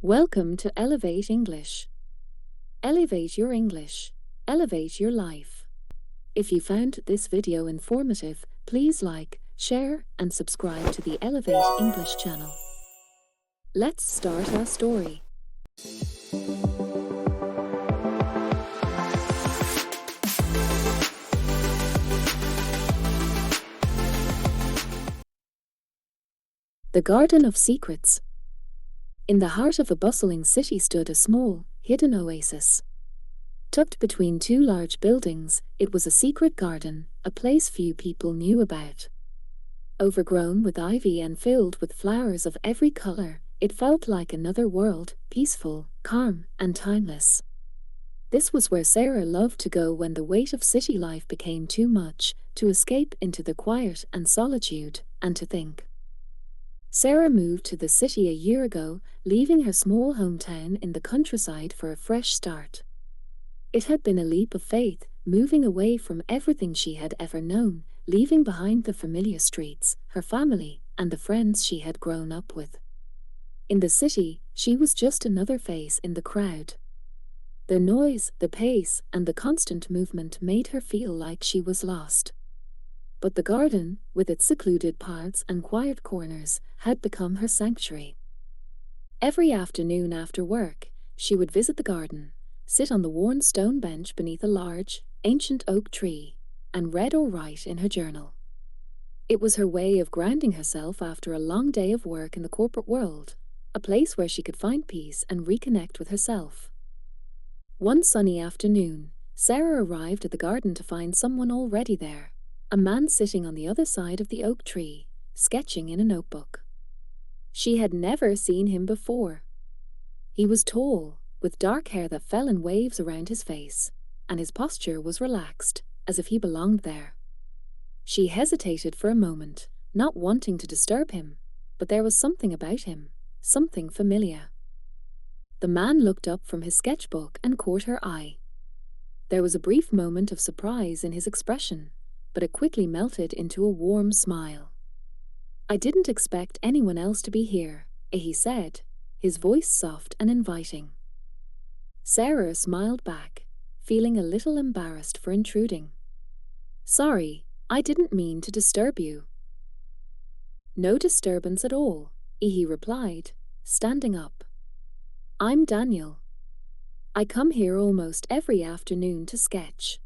Welcome to Elevate English. Elevate your English. Elevate your life. If you found this video informative, please like, share, and subscribe to the Elevate English channel. Let's start our story. The Garden of Secrets. In the heart of a bustling city stood a small, hidden oasis. Tucked between two large buildings, it was a secret garden, a place few people knew about. Overgrown with ivy and filled with flowers of every color, it felt like another world, peaceful, calm, and timeless. This was where Sarah loved to go when the weight of city life became too much, to escape into the quiet and solitude, and to think. Sarah moved to the city a year ago, leaving her small hometown in the countryside for a fresh start. It had been a leap of faith, moving away from everything she had ever known, leaving behind the familiar streets, her family, and the friends she had grown up with. In the city, she was just another face in the crowd. The noise, the pace, and the constant movement made her feel like she was lost. But the garden, with its secluded paths and quiet corners, had become her sanctuary. Every afternoon after work, she would visit the garden, sit on the worn stone bench beneath a large, ancient oak tree, and read or write in her journal. It was her way of grounding herself after a long day of work in the corporate world, a place where she could find peace and reconnect with herself. One sunny afternoon, Sarah arrived at the garden to find someone already there. A man sitting on the other side of the oak tree, sketching in a notebook. She had never seen him before. He was tall, with dark hair that fell in waves around his face, and his posture was relaxed, as if he belonged there. She hesitated for a moment, not wanting to disturb him, but there was something about him, something familiar. The man looked up from his sketchbook and caught her eye. There was a brief moment of surprise in his expression, but it quickly melted into a warm smile. "I didn't expect anyone else to be here," he said, his voice soft and inviting. Sarah smiled back, feeling a little embarrassed for intruding. "Sorry, I didn't mean to disturb you." "No disturbance at all," he replied, standing up. "I'm Daniel. I come here almost every afternoon to sketch.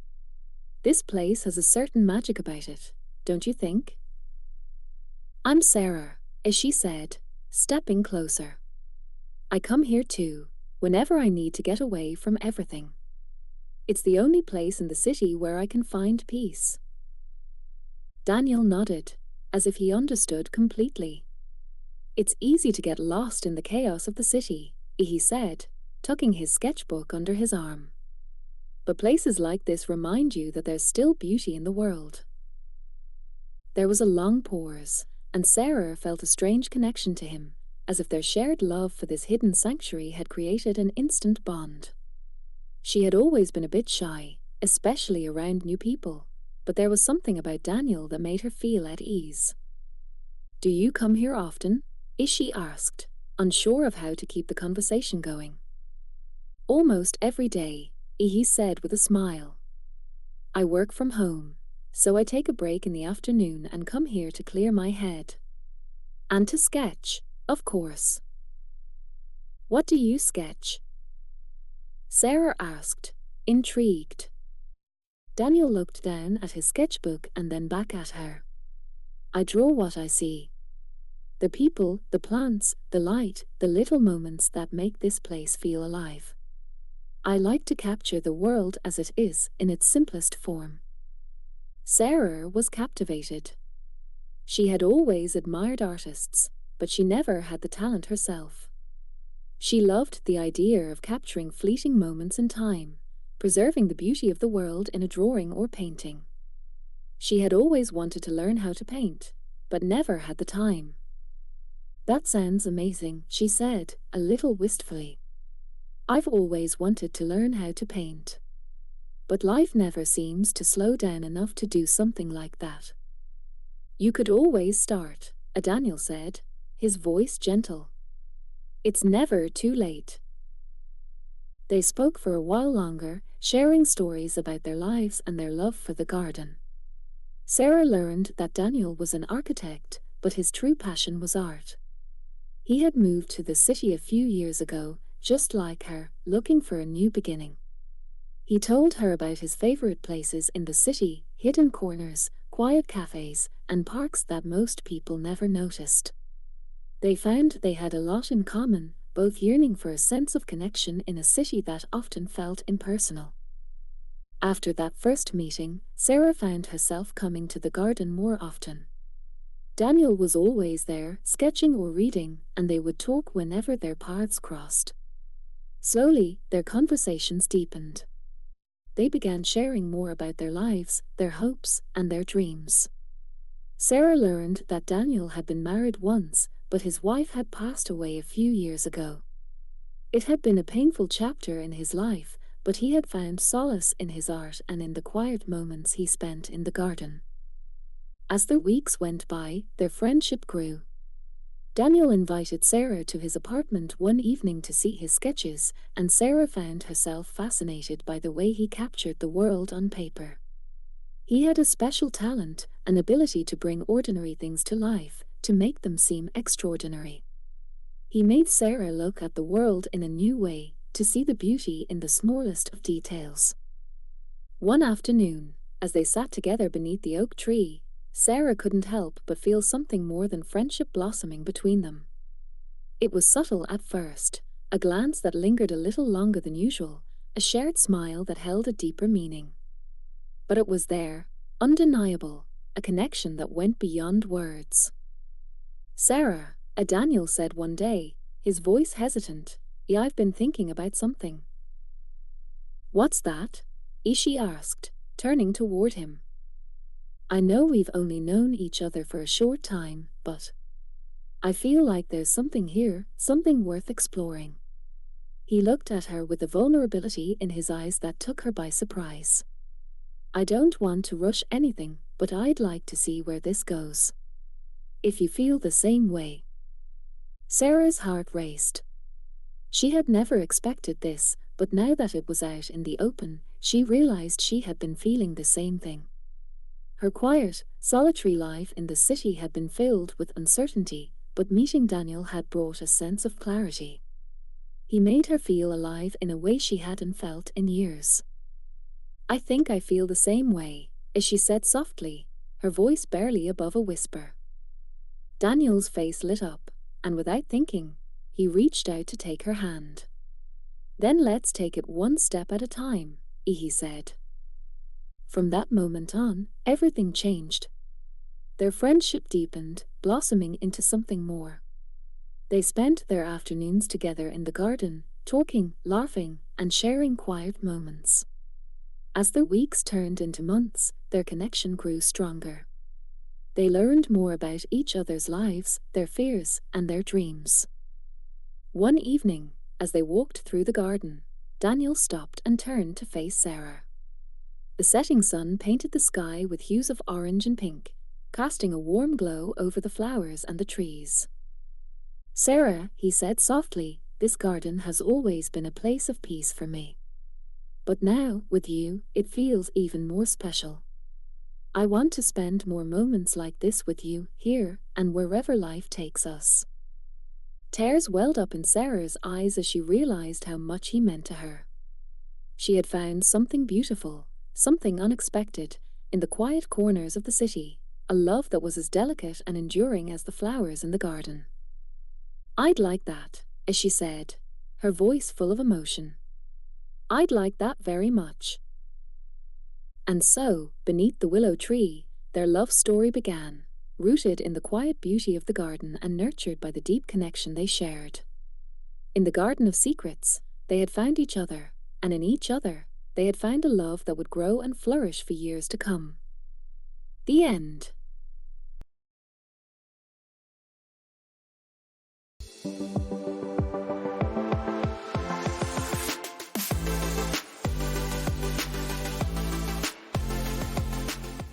This place has a certain magic about it, don't you think?" "I'm Sarah," she said, stepping closer. "I come here too, whenever I need to get away from everything. It's the only place in the city where I can find peace." Daniel nodded, as if he understood completely. "It's easy to get lost in the chaos of the city," he said, tucking his sketchbook under his arm. "But places like this remind you that there's still beauty in the world." There was a long pause, and Sarah felt a strange connection to him, as if their shared love for this hidden sanctuary had created an instant bond. She had always been a bit shy, especially around new people, but there was something about Daniel that made her feel at ease. "Do you come here often?" she asked, unsure of how to keep the conversation going. "Almost every day," he said with a smile. "I work from home, so I take a break in the afternoon and come here to clear my head. And to sketch, of course." "What do you sketch?" Sarah asked, intrigued. Daniel looked down at his sketchbook and then back at her. "I draw what I see. The people, the plants, the light, the little moments that make this place feel alive. I like to capture the world as it is in its simplest form." Sarah was captivated. She had always admired artists, but she never had the talent herself. She loved the idea of capturing fleeting moments in time, preserving the beauty of the world in a drawing or painting. She had always wanted to learn how to paint, but never had the time. "That sounds amazing," she said, a little wistfully. "I've always wanted to learn how to paint. But life never seems to slow down enough to do something like that." "You could always start," Daniel said, his voice gentle. It's never too late. They spoke for a while longer, sharing stories about their lives and their love for the garden. Sarah learned that Daniel was an architect, but his true passion was art. He had moved to the city a few years ago, just like her, looking for a new beginning. He told her about his favorite places in the city, hidden corners, quiet cafes, and parks that most people never noticed. They found they had a lot in common, both yearning for a sense of connection in a city that often felt impersonal. After that first meeting, Sarah found herself coming to the garden more often. Daniel was always there, sketching or reading, and they would talk whenever their paths crossed. Slowly, their conversations deepened. They began sharing more about their lives, their hopes, and their dreams. Sarah learned that Daniel had been married once, but his wife had passed away a few years ago. It had been a painful chapter in his life, but he had found solace in his art and in the quiet moments he spent in the garden. As the weeks went by, their friendship grew. Daniel invited Sarah to his apartment one evening to see his sketches, and Sarah found herself fascinated by the way he captured the world on paper. He had a special talent, an ability to bring ordinary things to life, to make them seem extraordinary. He made Sarah look at the world in a new way, to see the beauty in the smallest of details. One afternoon, as they sat together beneath the oak tree, Sarah couldn't help but feel something more than friendship blossoming between them. It was subtle at first, a glance that lingered a little longer than usual, a shared smile that held a deeper meaning. But it was there, undeniable, a connection that went beyond words. "Sarah," Daniel said one day, his voice hesitant, "I've been thinking about something." "What's that?" she asked, turning toward him. "I know we've only known each other for a short time, but I feel like there's something here, something worth exploring." He looked at her with a vulnerability in his eyes that took her by surprise. "I don't want to rush anything, but I'd like to see where this goes. If you feel the same way." Sarah's heart raced. She had never expected this, but now that it was out in the open, she realized she had been feeling the same thing. Her quiet, solitary life in the city had been filled with uncertainty, but meeting Daniel had brought a sense of clarity. He made her feel alive in a way she hadn't felt in years. "I think I feel the same way," she said softly, her voice barely above a whisper. Daniel's face lit up, and without thinking, he reached out to take her hand. "Then let's take it one step at a time," he said. From that moment on, everything changed. Their friendship deepened, blossoming into something more. They spent their afternoons together in the garden, talking, laughing, and sharing quiet moments. As the weeks turned into months, their connection grew stronger. They learned more about each other's lives, their fears, and their dreams. One evening, as they walked through the garden, Daniel stopped and turned to face Sarah. The setting sun painted the sky with hues of orange and pink, casting a warm glow over the flowers and the trees. "Sarah," he said softly, "this garden has always been a place of peace for me. But now, with you, it feels even more special. I want to spend more moments like this with you, here, and wherever life takes us." Tears welled up in Sarah's eyes as she realized how much he meant to her. She had found something beautiful, something unexpected, in the quiet corners of the city, a love that was as delicate and enduring as the flowers in the garden. "I'd like that," as she said, her voice full of emotion. "I'd like that very much." And so, beneath the willow tree, their love story began, rooted in the quiet beauty of the garden and nurtured by the deep connection they shared. In the Garden of Secrets, they had found each other, and in each other, they had found a love that would grow and flourish for years to come. The end.